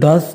10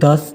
10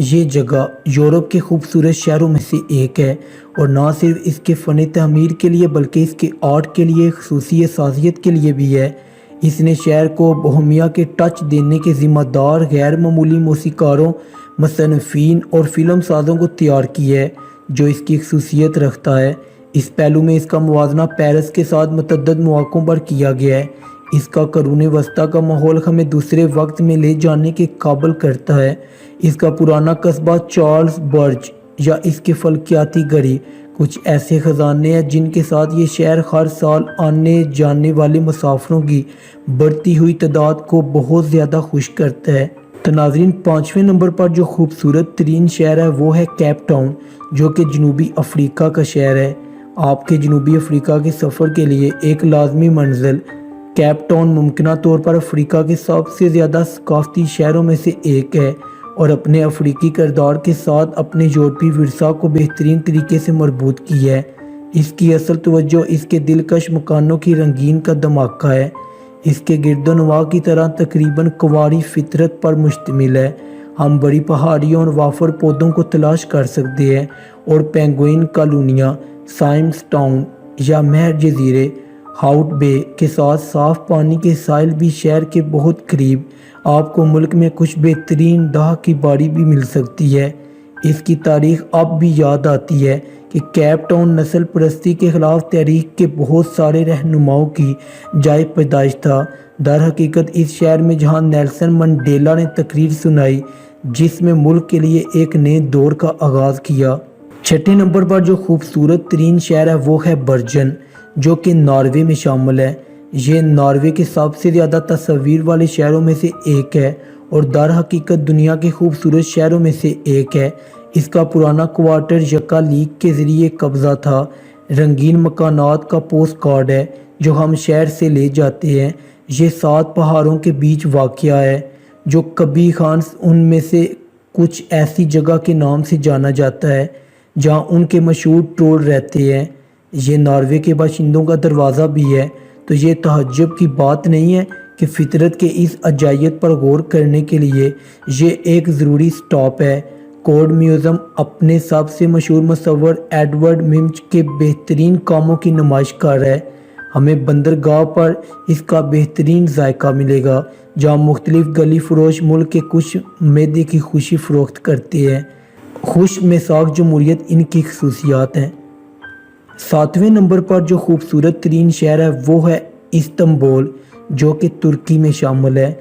یہ جگہ یورپ کے خوبصورت شہروں میں سے ایک ہے اور نہ صرف اس کے فن تعمیر کے لیے بلکہ اس کے آرٹ کے لیے خصوصی حساسیت کے لیے بھی ہے۔ اس نے شہر کو بوہیمیا کے ٹچ دینے کے ذمہ دار غیر معمولی موسیقاروں، مصنفین اور فلم سازوں کو تیار کیا ہے جو اس کی خصوصیت رکھتا ہے۔ اس پہلو میں اس کا موازنہ پیرس کے ساتھ متعدد مواقعوں پر کیا گیا ہے۔ اس کا قرون وسطیٰ کا ماحول ہمیں دوسرے وقت میں لے جانے کے قابل کرتا ہے۔ اس کا پرانا قصبہ چارلز برج یا اس کے فلکیاتی گھڑی کچھ ایسے خزانے ہیں جن کے ساتھ یہ شہر ہر سال آنے جانے والے مسافروں کی بڑھتی ہوئی تعداد کو بہت زیادہ خوش کرتا ہے۔ تو ناظرین، 5ویں نمبر پر جو خوبصورت ترین شہر ہے وہ ہے کیپ ٹاؤن، جو کہ جنوبی افریقہ کا شہر ہے۔ آپ کے جنوبی افریقہ کے سفر کے لیے ایک لازمی منزل کیپ ٹاؤن ممکنہ طور پر افریقہ کے سب سے زیادہ ثقافتی شہروں میں سے ایک ہے اور اپنے افریقی کردار کے ساتھ اپنے یورپی ورثہ کو بہترین طریقے سے مربوط کیا ہے۔ اس کی اصل توجہ اس کے دلکش مکانوں کی رنگین کا دھماکہ ہے۔ اس کے گرد و نواح کی طرح تقریباً کنواری فطرت پر مشتمل ہے۔ ہم بڑی پہاڑیوں اور وافر پودوں کو تلاش کر سکتے ہیں اور پینگوئن کالونیاں، سائمز ٹاؤن یا مہر جزیرے ہاؤٹ بے کے ساتھ صاف پانی کے ساحل بھی شہر کے بہت قریب آپ کو ملک میں کچھ بہترین دہا کی باری بھی مل سکتی ہے۔ اس کی تاریخ اب بھی یاد آتی ہے کہ کیپ ٹاؤن نسل پرستی کے خلاف تحریک کے بہت سارے رہنماؤں کی جائے پیدائش تھا۔ در حقیقت اس شہر میں جہاں نیلسن منڈیلا نے تقریر سنائی جس میں ملک کے لیے ایک نئے دور کا آغاز کیا۔ 6 نمبر پر جو خوبصورت ترین شہر ہے وہ ہے برجن، جو کہ ناروے میں شامل ہے۔ یہ ناروے کے سب سے زیادہ تصویر والے شہروں میں سے ایک ہے اور در حقیقت دنیا کے خوبصورت شہروں میں سے ایک ہے۔ اس کا پرانا کوارٹر یکا لیگ کے ذریعے قبضہ تھا۔ رنگین مکانات کا پوسٹ کارڈ ہے جو ہم شہر سے لے جاتے ہیں۔ یہ 7 پہاڑوں کے بیچ واقع ہے جو کبھی خان ان میں سے کچھ ایسی جگہ کے نام سے جانا جاتا ہے جہاں ان کے مشہور ٹول رہتے ہیں۔ یہ ناروے کے باشندوں کا دروازہ بھی ہے، تو یہ تعجب کی بات نہیں ہے کہ فطرت کے اس عجائب پر غور کرنے کے لیے یہ ایک ضروری سٹاپ ہے۔ کوڈ میوزیم اپنے سب سے مشہور مصور ایڈورڈ منچ کے بہترین کاموں کی نمائش کر ہے۔ ہمیں بندرگاہ پر اس کا بہترین ذائقہ ملے گا جہاں مختلف گلی فروش ملک کے کچھ معدے کی خوشی فروخت کرتے ہیں۔ خوش مساق جمہوریت ان کی خصوصیات ہیں۔ 7ویں نمبر پر جو خوبصورت ترین شہر ہے وہ ہے استنبول، جو کہ ترکی میں شامل ہے۔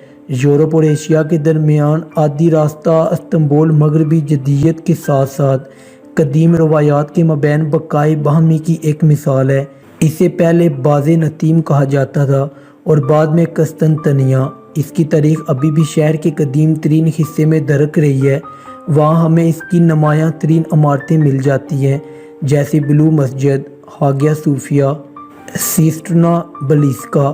یورپ اور ایشیا کے درمیان آدھی راستہ استنبول مغربی جدیدیت کے ساتھ ساتھ قدیم روایات کے مابین بقائے باہمی کی ایک مثال ہے۔ اسے پہلے باز نتیم کہا جاتا تھا اور بعد میں قسطنطنیہ۔ اس کی تاریخ ابھی بھی شہر کے قدیم ترین حصے میں درک رہی ہے۔ وہاں ہمیں اس کی نمایاں ترین عمارتیں مل جاتی ہیں جیسے بلو مسجد، ہاگیا صوفیہ، سیسٹنا بلیسکا،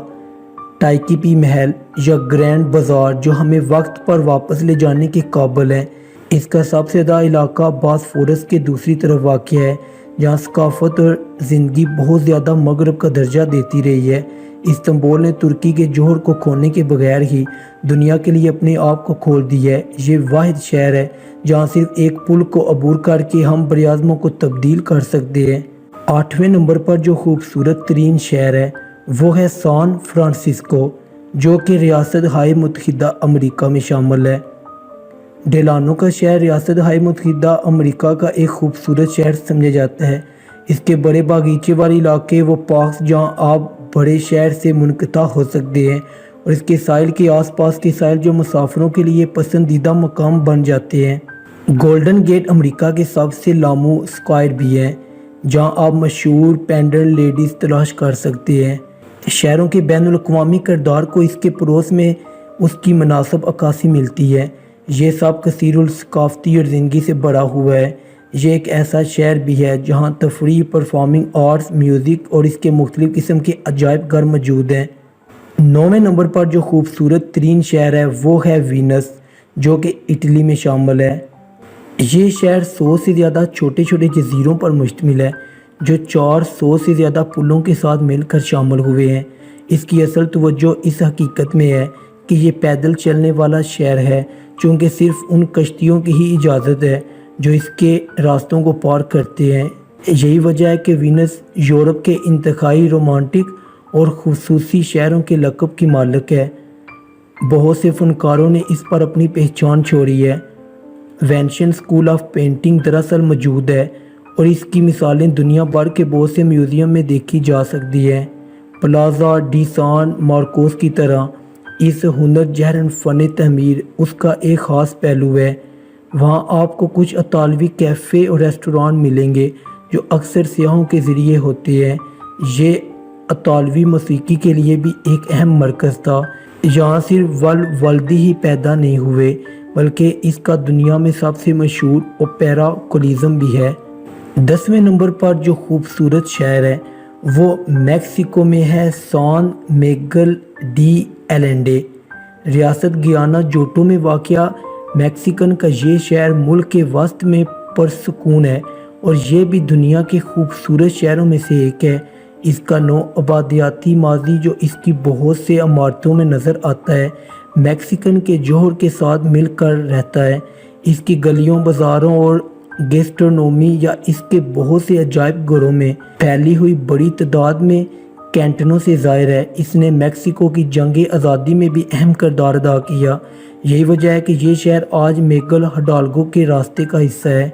ٹائکی پی محل یا گرینڈ بازار جو ہمیں وقت پر واپس لے جانے کے قابل ہیں۔ اس کا سب سے زیادہ علاقہ باسفورس کے دوسری طرف واقع ہے جہاں ثقافت اور زندگی بہت زیادہ مغرب کا درجہ دیتی رہی ہے۔ استنبول نے ترکی کے جوہر کو کھونے کے بغیر ہی دنیا کے لیے اپنے آپ کو کھول دیا ہے۔ یہ واحد شہر ہے جہاں صرف ایک پل کو عبور کر کے ہم براعظموں کو تبدیل کر سکتے ہیں۔ 8ویں نمبر پر جو خوبصورت ترین شہر ہے وہ ہے سان فرانسسکو، جو کہ ریاست ہائے متحدہ امریکہ میں شامل ہے۔ ڈیلانو کا شہر ریاست ہائے متحدہ امریکہ کا ایک خوبصورت شہر سمجھا جاتا ہے۔ اس کے بڑے باغیچے والے علاقے وہ پارکس جہاں آپ بڑے شہر سے منقطع ہو سکتے ہیں اور اس کے ساحل کے آس پاس کے ساحل جو مسافروں کے لیے پسندیدہ مقام بن جاتے ہیں۔ گولڈن گیٹ امریکہ کے سب سے لامو اسکوائر بھی ہے جہاں آپ مشہور پینڈنٹ لیڈیز تلاش کر سکتے ہیں۔ شہروں کے بین الاقوامی کردار کو اس کے پڑوس میں اس کی مناسب عکاسی ملتی ہے۔ یہ سب کثیر الثقافتی اور زندگی سے بڑا ہوا ہے۔ یہ ایک ایسا شہر بھی ہے جہاں تفریح، پرفارمنگ آرٹس، میوزک اور اس کے مختلف قسم کے عجائب گھر موجود ہیں۔ 9ویں نمبر پر جو خوبصورت ترین شہر ہے وہ ہے وینس، جو کہ اٹلی میں شامل ہے۔ یہ شہر 100 سے زیادہ چھوٹے چھوٹے جزیروں پر مشتمل ہے جو 400 سے زیادہ پلوں کے ساتھ مل کر شامل ہوئے ہیں۔ اس کی اصل توجہ اس حقیقت میں ہے کہ یہ پیدل چلنے والا شہر ہے، چونکہ صرف ان کشتیوں کی ہی اجازت ہے جو اس کے راستوں کو پار کرتے ہیں۔ یہی وجہ ہے کہ وینس یورپ کے انتہائی رومانٹک اور خصوصی شہروں کے لقب کی مالک ہے۔ بہت سے فنکاروں نے اس پر اپنی پہچان چھوڑی ہے۔ وینیشین اسکول آف پینٹنگ دراصل موجود ہے اور اس کی مثالیں دنیا بھر کے بہت سے میوزیم میں دیکھی جا سکتی ہیں۔ پلازا ڈی سان مارکوس کی طرح اس ہنر جہرن فن تعمیر اس کا ایک خاص پہلو ہے۔ وہاں آپ کو کچھ اطالوی کیفے اور ریسٹوران ملیں گے جو اکثر سیاحوں کے ذریعے ہوتے ہیں۔ یہ اطالوی موسیقی کے لیے بھی ایک اہم مرکز تھا۔ یہاں صرف ولدی ہی پیدا نہیں ہوئے بلکہ اس کا دنیا میں سب سے مشہور اوپیرا کولیزم بھی ہے۔ 10ویں نمبر پر جو خوبصورت شہر ہے وہ میکسیکو میں ہے، سان میگل ڈی ایلنڈے۔ ریاست گیانا جوٹو میں واقع میکسیکن کا یہ شہر ملک کے وسط میں پرسکون ہے اور یہ بھی دنیا کے خوبصورت شہروں میں سے ایک ہے۔ اس کا نو آبادیاتی ماضی جو اس کی بہت سے عمارتوں میں نظر آتا ہے، میکسیکن کے جوہر کے ساتھ مل کر رہتا ہے۔ اس کی گلیوں، بازاروں اور گیسٹرونومی یا اس کے بہت سے عجائب گھروں میں پھیلی ہوئی بڑی تعداد میں کینٹینوں سے ظاہر ہے۔ اس نے میکسیکو کی جنگ آزادی میں بھی اہم کردار ادا کیا۔ یہی وجہ ہے کہ یہ شہر آج میگل ہڈالگو کے راستے کا حصہ ہے۔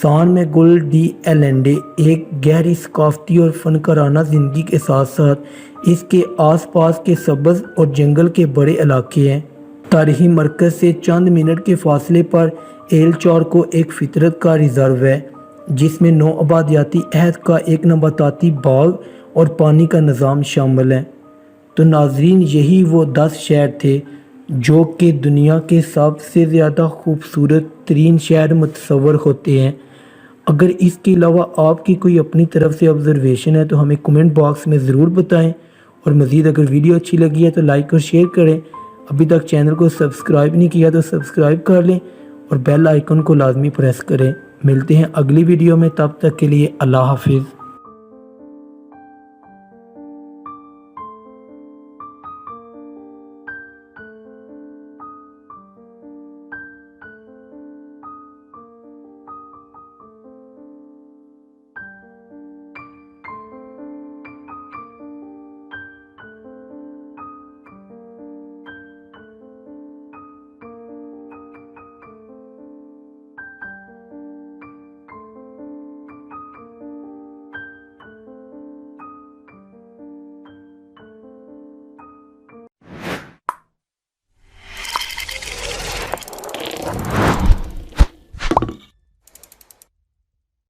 سان میگل ڈی ایلنڈے ایک گہری ثقافتی اور فنکارانہ زندگی کے ساتھ ساتھ اس کے آس پاس کے سبز اور جنگل کے بڑے علاقے ہیں۔ تاریخی مرکز سے چند منٹ کے فاصلے پر ایل چارکو ایک فطرت کا ریزرو ہے جس میں نو آبادیاتی عہد کا ایک نباتاتی باغ اور پانی کا نظام شامل ہے۔ تو ناظرین، یہی وہ 10 شہر تھے جو کہ دنیا کے سب سے زیادہ خوبصورت ترین شہر متصور ہوتے ہیں۔ اگر اس کے علاوہ آپ کی کوئی اپنی طرف سے آبزرویشن ہے تو ہمیں کمنٹ باکس میں ضرور بتائیں، اور مزید اگر ویڈیو اچھی لگی ہے تو لائک اور شیئر کریں۔ ابھی تک چینل کو سبسکرائب نہیں کیا تو سبسکرائب کر لیں اور بیل آئیکن کو لازمی پریس کریں۔ ملتے ہیں اگلی ویڈیو میں، تب تک کے لیے اللہ حافظ۔